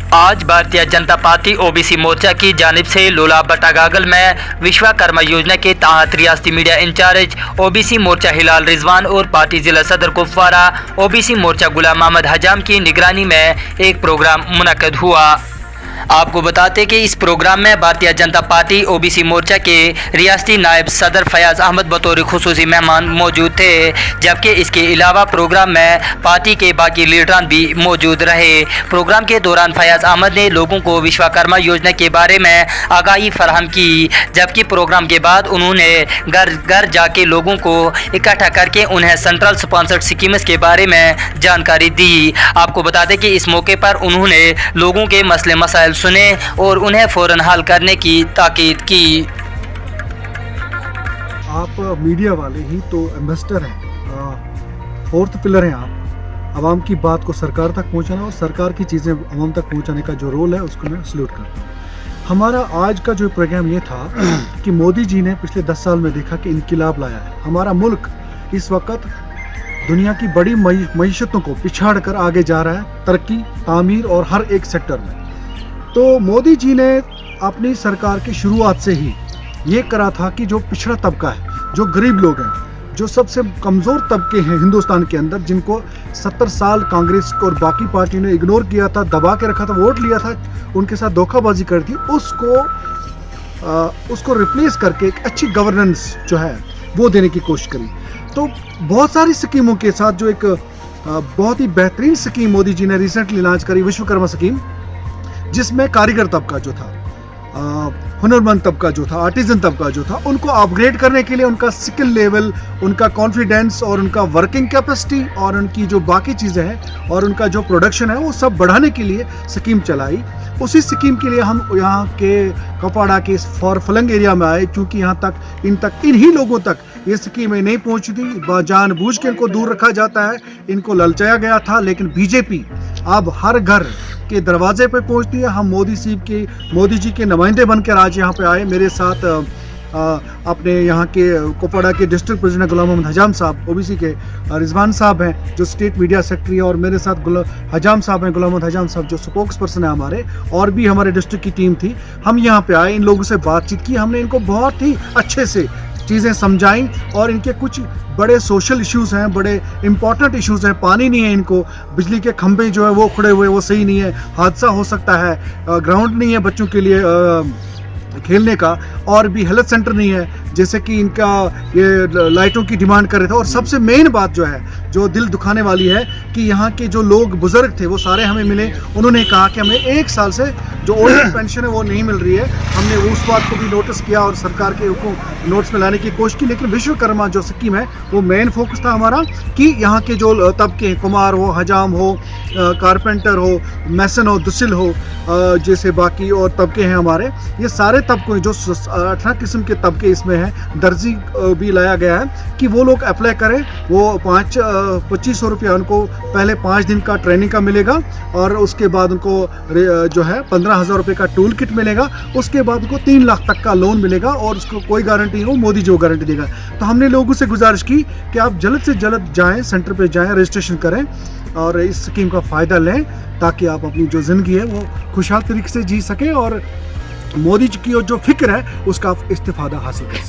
आज Bharatiya Janata party OBC मोर्चा की जानिब से लोला बटागागल में विश्वकर्मा योजना के तहत रियासती मीडिया इंचार्ज ओबीसी मोर्चा हिलाल रिजवान और पार्टी जिला सदर कुपवारा ओबीसी मोर्चा गुलाम मोहम्मद हजाम की निगरानी में एक प्रोग्राम मुनक्कद हुआ। आपको बताते कि इस प्रोग्राम में भारतीय जनता पार्टी ओबीसी मोर्चा के रियासती नायब सदर फयाज अहमद बतौर खुसूसी मेहमान मौजूद थे, जबकि इसके अलावा प्रोग्राम में पार्टी के बाकी लीडरान भी मौजूद रहे। प्रोग्राम के दौरान फयाज अहमद ने लोगों को विश्वकर्मा योजना के बारे में आगाही फराहम की, जबकि प्रोग्राम के बाद उन्होंने घर घर जाके लोगों को इकट्ठा करके उन्हें सेंट्रल स्पॉन्सर्ड स्कीम्स के बारे में जानकारी दी। आपको बता दें कि इस मौके पर उन्होंने लोगों के मसले मसाइल सुने और उन्हें फौरन हल करने की ताकीद की। आप मीडिया वाले ही तो एम्बेसडर हैं, फोर्थ पिलर हैं आप। आवाम की बात को सरकार तक पहुंचाना और सरकार की चीज़ें आवाम तक पहुंचाने का जो रोल है उसको मैं सल्यूट करता हूँ। हमारा आज का जो प्रोग्राम ये था कि मोदी जी ने पिछले 10 साल में देखा कि इनकलाब लाया है। हमारा मुल्क इस वक्त दुनिया की बड़ी मईशतों को पिछाड़ कर आगे जा रहा है, तरक्की, तामीर और हर एक सेक्टर में। तो मोदी जी ने अपनी सरकार की शुरुआत से ही ये करा था कि जो पिछड़ा तबका है, जो गरीब लोग हैं, जो सबसे कमज़ोर तबके हैं हिंदुस्तान के अंदर, जिनको 70 साल कांग्रेस और बाकी पार्टी ने इग्नोर किया था, दबा के रखा था, वोट लिया था, उनके साथ धोखाबाजी कर दी, उसको रिप्लेस करके एक अच्छी गवर्नेंस जो है वो देने की कोशिश करी। तो बहुत सारी स्कीमों के साथ जो एक बहुत ही बेहतरीन स्कीम मोदी जी ने रिसेंटली लॉन्च करी, विश्वकर्मा स्कीम, जिसमें कारीगर तबका जो था, हुनरमंद तबका जो था, आर्टिजन तबका जो था, उनको अपग्रेड करने के लिए उनका स्किल लेवल, उनका कॉन्फिडेंस और उनका वर्किंग कैपेसिटी और उनकी जो बाकी चीज़ें हैं और उनका जो प्रोडक्शन है वो सब बढ़ाने के लिए स्कीम चलाई। उसी स्कीम के लिए हम यहाँ के कपाड़ा के फॉरफलंग एरिया में आए, क्योंकि यहाँ तक इन्हीं लोगों तक ये स्कीमें नहीं पहुँचती, जानबूझ के इनको दूर रखा जाता है, इनको ललचाया गया था। लेकिन बीजेपी अब हर घर के दरवाजे पे पहुंचती है। हम मोदी जी के नुमाइंदे बनकर आज यहाँ पे आए। मेरे साथ अपने यहाँ के कुपवाड़ा के डिस्ट्रिक्ट प्रेसिडेंट गुलाम मोहम्मद हजाम साहब, ओबीसी के रिजवान साहब हैं जो स्टेट मीडिया सेक्रेटरी है, और मेरे साथ हजाम साहब हैं, गुलाम मोहम्मद हजाम साहब जो स्पोक्स पर्सन है हमारे, और भी हमारे डिस्ट्रिक्ट की टीम थी। हम यहाँ पे आए, इन लोगों से बातचीत की, हमने इनको बहुत ही अच्छे से चीज़ें समझाई और इनके कुछ बड़े सोशल इश्यूज़ हैं, बड़े इंपॉर्टेंट इश्यूज़ हैं। पानी नहीं है इनको, बिजली के खंभे जो है वो खुड़े हुए, वो सही नहीं है, हादसा हो सकता है, ग्राउंड नहीं है बच्चों के लिए खेलने का, और भी हेल्थ सेंटर नहीं है, जैसे कि इनका ये लाइटों की डिमांड कर रहे थे। और सबसे मेन बात जो है, जो दिल दुखाने वाली है, कि यहाँ के जो लोग बुजुर्ग थे वो सारे हमें मिले, उन्होंने कहा कि हमें 1 साल से जो ओल्ड एज पेंशन है वो नहीं मिल रही है। हमने उस बात को भी नोटिस किया और सरकार के नोट्स में लाने की कोशिश की, लेकिन विश्वकर्मा जो स्कीम है वो मेन फोकस था हमारा, कि यहाँ के जो तबके हैं, कुमार हो, हजाम हो, कारपेंटर हो, मैसन हो, दुसिल हो, जैसे बाकी और तबके हैं हमारे, ये सारे तबकों जो 18 किस्म के तबके इसमें हैं, दर्जी भी लाया गया है कि वो लोग अप्लाई करें। वो 2500 रुपया उनको पहले 5 दिन का ट्रेनिंग का मिलेगा, और उसके बाद उनको जो है 15,000 रुपये का टूल किट मिलेगा। उसके बाद उनको 3 लाख तक का लोन मिलेगा, और उसको कोई गारंटी नहीं हो, मोदी जो गारंटी देगा। तो हमने लोगों से गुजारिश की कि आप जल्द से जल्द जाएँ, सेंटर पर जाएँ, रजिस्ट्रेशन करें और इस स्कीम का फ़ायदा लें, ताकि आप अपनी जो ज़िंदगी है वो खुशहाल तरीके से जी सकें और मोदी जी की जो फिक्र है उसका आप इस्तिफादा हासिल कर सकें।